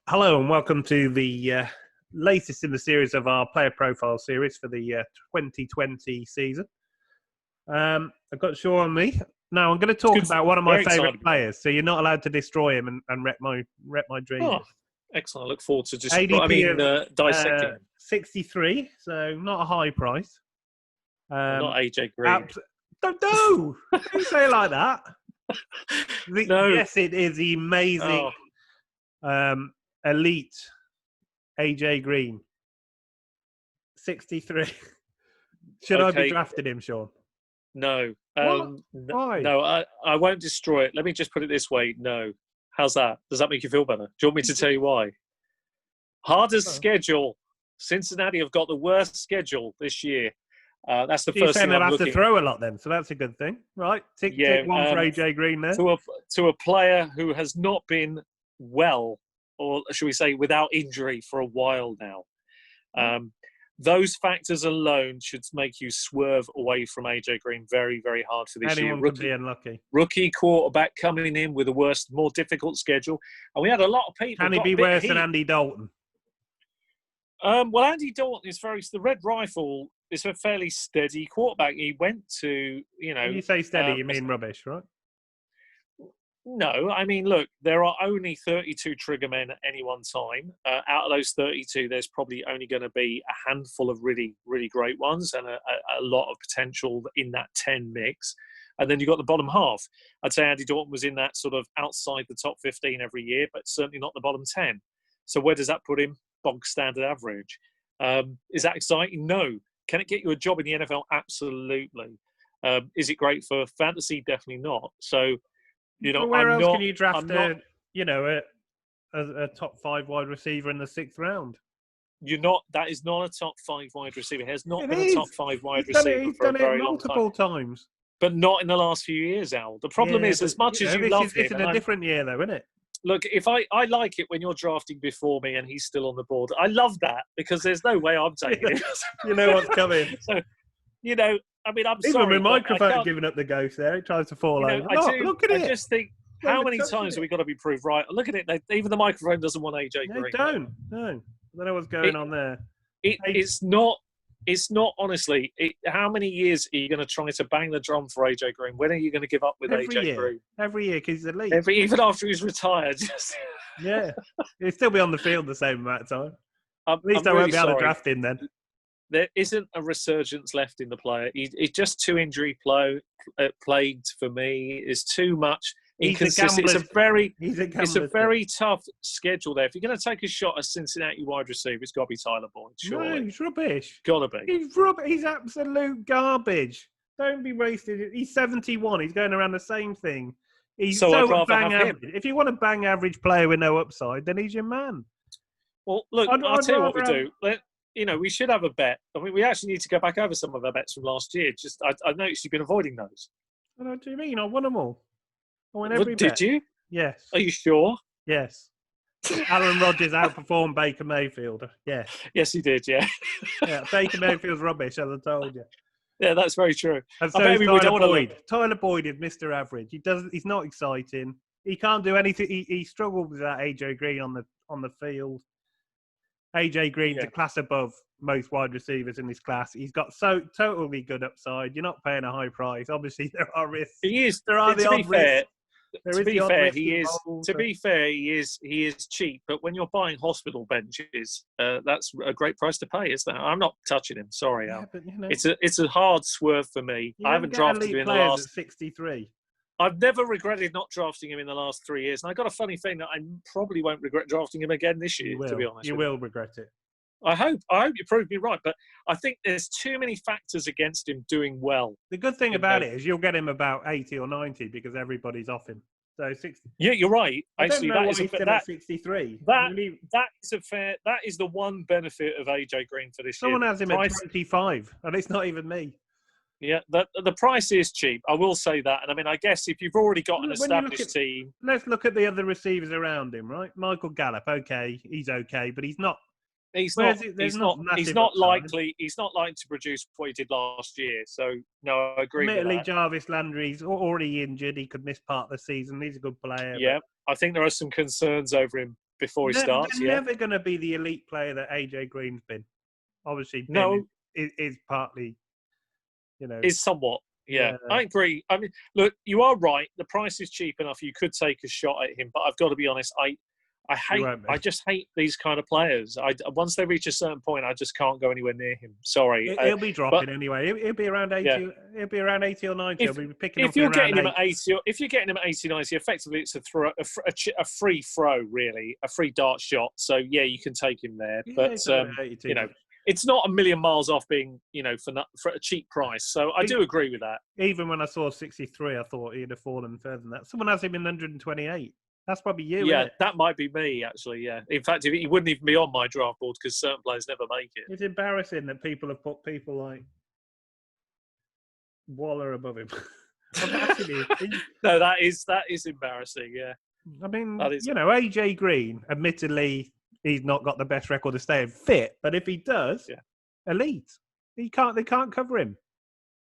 Hello and welcome to the latest in the series of our player profile series for the 2020 season. I've got Shaw on me. Now I'm going to talk about one of my favourite players, so you're not allowed to destroy him and wreck my dreams. Oh, excellent. I look forward to dissecting him. 63, so not a high price. Not AJ Green. Don't say it like that. No. Yes, it is the amazing elite AJ Green. 63. Should I be drafting him, Sean? No. Why? No, I won't destroy it. Let me just put it this way. No. How's that? Does that make you feel better? Do you want me to tell you why? Hardest schedule. Cincinnati have got the worst schedule this year. That's the first thing I'm looking. Have to throw a lot then, so that's a good thing, right? Tick one for AJ Green there. To a player who has not been well, or should we say without injury for a while now. Those factors alone should make you swerve away from AJ Green very, very hard for this year. Anyone could be unlucky. Rookie quarterback coming in with a worse, more difficult schedule. And we had a lot of people. Can he be worse than Andy Dalton? Well, Andy Dalton is the Red Rifle is a fairly steady quarterback. He went to, When you say steady, you mean rubbish, right? No, I mean, look, there are only 32 trigger men at any one time. Out of those 32, there's probably only going to be a handful of really, really great ones and a lot of potential in that 10 mix. And then you've got the bottom half. I'd say Andy Dalton was in that sort of outside the top 15 every year, but certainly not the bottom 10. So where does that put him? Bog standard average. Is that exciting? No. Can it get you a job in the NFL? Absolutely. Is it great for fantasy? Definitely not. So, where else can you draft a top 5 wide receiver in the 6th round? That is not a top 5 wide receiver. He has not been a top 5 wide receiver for a very long time. Multiple times. But not in the last few years, Al. The problem is, as much as you love him... It's in a different year, though, isn't it? Look, if I like it when you're drafting before me and he's still on the board. I love that because there's no way I'm taking it. You know what's coming. So, I mean, I'm even sorry. Even my microphone giving up the ghost there. It tries to fall over. Look at it. I just think, how many times have we got to be proved right? Look at it. Even the microphone doesn't want AJ Green. They don't. No. I don't know what's going on there. It's not, honestly. How many years are you going to try to bang the drum for AJ Green? When are you going to give up with AJ Green? Every year, because he's elite. Even after he's retired. Yeah. He'll still be on the field the same amount of time. At least I won't be able to draft him then. There isn't a resurgence left in the player. He's just too injury plagued for me. It's too much inconsistent. It's a very tough schedule there. If you're going to take a shot at Cincinnati wide receiver, it's got to be Tyler Boyd. Surely. No, he's rubbish. Got to be. He's absolute garbage. Don't be wasted. He's 71. He's going around the same thing. He's so bang average. If you want a bang average player with no upside, then he's your man. Well, look, I'll tell you what we do. We should have a bet. I mean, we actually need to go back over some of our bets from last year. I noticed you've been avoiding those. What do you mean? I won them all. I won every bet. Did you? Yes. Are you sure? Yes. Aaron Rodgers outperformed Baker Mayfield. Yes. Yes, he did, yeah. Yeah, Baker Mayfield's rubbish, as I told you. Yeah, that's very true. And so is Tyler Boyd. Tyler Boyd is Mr. Average. He's not exciting. He can't do anything. He struggled with that AJ Green on the field. AJ Green's a class above most wide receivers in this class. He's got so totally good upside. You're not paying a high price. Obviously, there are risks. He is. There are the odd risks. To be fair, he is cheap. But when you're buying hospital benches, that's a great price to pay, isn't it? I'm not touching him. Sorry, Al. But, it's a hard swerve for me. I haven't drafted him in the last 63. I've never regretted not drafting him in the last 3 years, and I got a funny thing that I probably won't regret drafting him again this year. To be honest, you will regret it. I hope you prove me right, but I think there's too many factors against him doing well. The good thing about it is you'll get him about 80 or 90 because everybody's off him. So 60. Yeah, you're right. Actually, that is at 63. That is the one benefit of AJ Green for this year. Someone has him at 25, and it's not even me. Yeah, the price is cheap. I will say that. And I mean, I guess if you've already got an established team, let's look at the other receivers around him, right? Michael Gallup, okay, he's okay, but he's not. He's not likely to produce what he did last year. So no, I agree. Admittedly, Jarvis Landry's already injured. He could miss part of the season. He's a good player. Yeah, I think there are some concerns over him before he starts. They're Yeah, never going to be the elite player that AJ Green's been. Obviously, no, is partly, is somewhat. Yeah, Yeah. I agree. I mean, look, you are right. The price is cheap enough. You could take a shot at him, but I've got to be honest. I just hate these kind of players. Once they reach a certain point, I just can't go anywhere near him. Sorry, He'll be dropping anyway. He'll be around 80. Yeah. He'll be around 80 or 90. If, He'll be picking if up you're around getting him 8. at 80, or if you're getting him at 80, 90, effectively it's a free throw, really, a free dart shot. So yeah, you can take him there, but it's not a million miles off being, for a cheap price. So I do agree with that. Even when I saw 63, I thought he'd have fallen further than that. Someone has him in 128. That's probably you. Yeah, that might be me, actually. Yeah. In fact, he wouldn't even be on my draft board because certain players never make it. It's embarrassing that people have put people like Waller above him. No, that is embarrassing. Yeah. I mean, AJ Green, admittedly, he's not got the best record of staying fit, but if he does, elite. They can't cover him.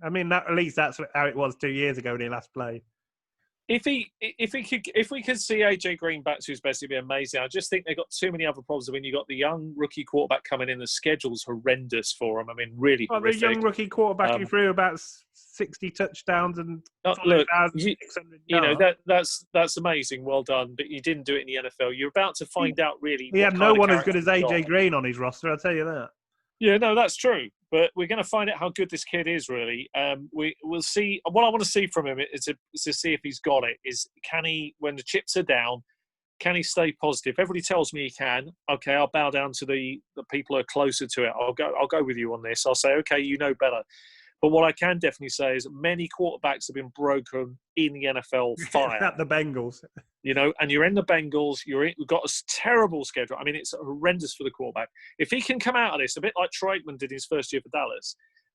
I mean, at least that's how it was 2 years ago when he last played. If we could see AJ Green back to his best, it'd be amazing. I just think they've got too many other problems. I mean, you've got the young rookie quarterback coming in. The schedule's horrendous for him. I mean, really horrific. The young rookie quarterback who threw about 60 touchdowns and look, 600 yards. That's amazing. Well done. But you didn't do it in the NFL. You're about to find out really. He had no one as good as AJ Green on his roster. I'll tell you that. Yeah, no, that's true. But we're going to find out how good this kid is, really. We'll see. What I want to see from him is to see if he's got it. Can he, when the chips are down, can he stay positive? Everybody tells me he can. Okay, I'll bow down to the people who are closer to it. I'll go with you on this. I'll say, okay, you know better. But what I can definitely say is many quarterbacks have been broken in the NFL fire. At the Bengals. And you're in the Bengals. We've got a terrible schedule. I mean, it's horrendous for the quarterback. If he can come out of this, a bit like Troy Aikman did his first year for Dallas,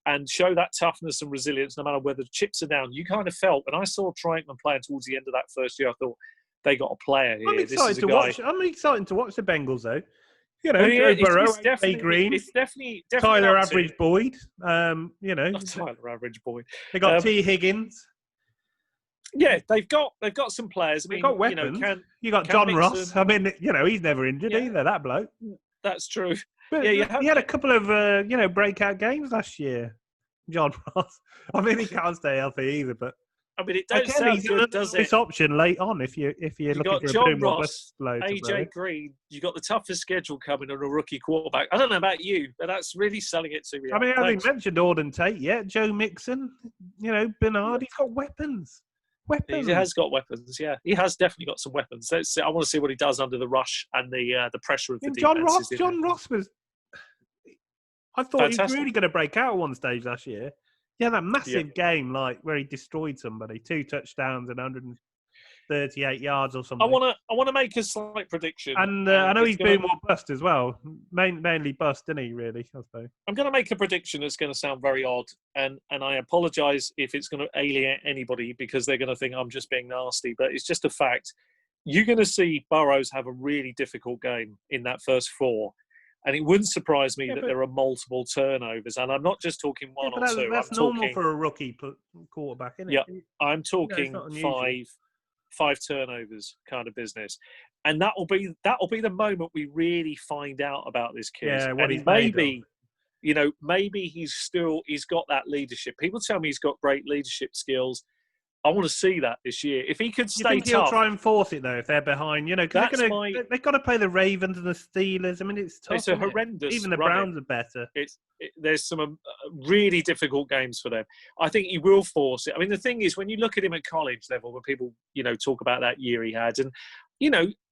and show that toughness and resilience no matter whether the chips are down, you kind of felt, when I saw Troy Aikman playing towards the end of that first year, I thought, they got a player here. I'm excited to watch the Bengals, though. Joe Burrow, AJ Green, it's definitely Tyler Average Boyd. Tyler Average Boyd. They got T. Higgins. Yeah, they've got some players. They've got weapons. You got John Ross. I mean, he's never injured either. That bloke. That's true. But he had a couple of breakout games last year. John Ross. I mean, he can't stay healthy either, but. I mean, it does sound good, does it? This option late on if you're looking got for John a Ross, AJ Green. You got the toughest schedule coming on a rookie quarterback. I don't know about you, but that's really selling it to me. I mean, I haven't mentioned Auden Tate yet. Joe Mixon, Bernard. He's got weapons. He has got weapons. Yeah, he has definitely got some weapons. I want to see what he does under the rush and the pressure of the defense. John Ross was. I thought he was really going to break out at one stage last year. Yeah, that massive game, where he destroyed somebody, 2 touchdowns and 138 yards or something. I want to make a slight prediction, and I know he's been more bust as well, mainly bust, isn't he? Really, I suppose. I'm going to make a prediction that's going to sound very odd, and I apologise if it's going to alienate anybody because they're going to think I'm just being nasty, but it's just a fact. You're going to see Burrows have a really difficult game in that first 4. And it wouldn't surprise me that there are multiple turnovers. And I'm not just talking one or two. That's normal for a rookie quarterback, isn't it? Yeah, I'm talking 5 turnovers kind of business. And that'll be the moment we really find out about this kid. Yeah, what he's maybe he's got that leadership. People tell me he's got great leadership skills. I want to see that this year. If he could stay tough, he'll try and force it though. If they're behind, because they've got to play the Ravens and the Steelers. I mean, it's tough. It's a horrendous. Even the Browns are better. There's some really difficult games for them. I think he will force it. I mean, the thing is, when you look at him at college level, when people talk about that year he had, and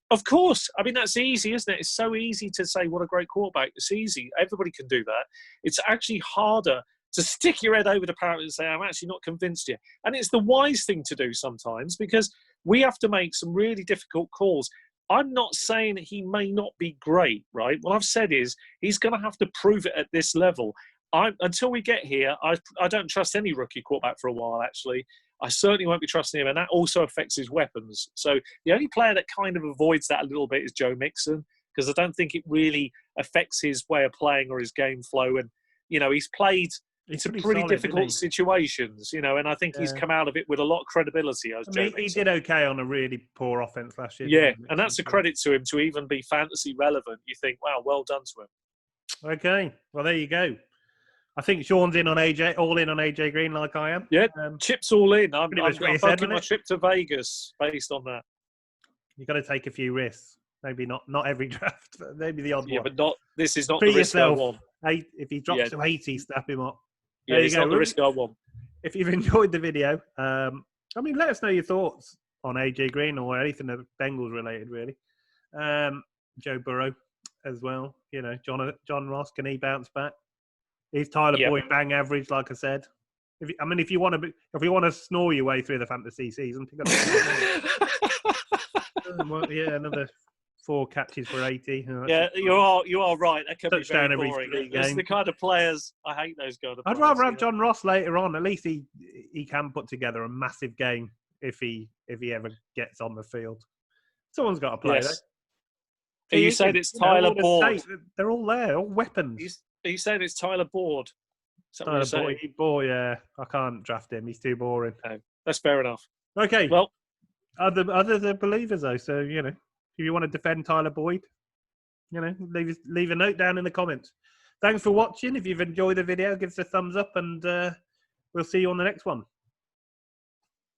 of course, I mean that's easy, isn't it? It's so easy to say what a great quarterback. It's easy. Everybody can do that. It's actually harder to stick your head over the parapet and say, I'm actually not convinced yet. And it's the wise thing to do sometimes because we have to make some really difficult calls. I'm not saying that he may not be great, right? What I've said is he's going to have to prove it at this level. Until we get here, I don't trust any rookie quarterback for a while, actually. I certainly won't be trusting him, and that also affects his weapons. So the only player that kind of avoids that a little bit is Joe Mixon because I don't think it really affects his way of playing or his game flow. And, he's played He's It's a pretty pretty solid, isn't difficult he? situations, you know, and I think he's Yeah. come out of it with a lot of credibility. As I Joe mean, he Mixon. did okay on a really poor offense last year. Yeah, didn't he, and that's a Mixon? credit to him to even be fantasy relevant. You think, wow, well done to him. Okay, well there you go. I think Sean's in on AJ, all in on AJ Green, like I am. Yeah, chips all in. I'm pretty much what you said, booking wasn't my it? trip to Vegas based on that. You've got to take a few risks. Maybe not every draft, but maybe the odd Yeah, one. but not. This is not Treat the risk yourself. I want. If he drops to 80, snap him up. Yeah, There it's you go. not the risk I want. If you've enjoyed the video, I mean, let us know your thoughts on AJ Green or anything that Bengals related, really. Joe Burrow as well. You know, John Ross, can he bounce back? He's Tyler Boyd bang average, like I said. If you want to snore your way through the fantasy season, pick up. Yeah, another 4 catches for 80. Yeah, you are right. That could be very every boring. 3 Those are games. the kind of players I hate. Those kind of players. I'd rather have John Ross later on. At least he can put together a massive game if he ever gets on the field. Someone's got to play though. So you said it's Tyler Boyd. They're all there, all weapons. You said it's Tyler Boyd. Tyler Boyd, yeah. I can't draft him. He's too boring. No, that's fair enough. Okay. Well, others are believers though. So you know, if you want to defend Tyler Boyd, you know, leave a note down in the comments. Thanks for watching. If you've enjoyed the video, give us a thumbs up, and we'll see you on the next one.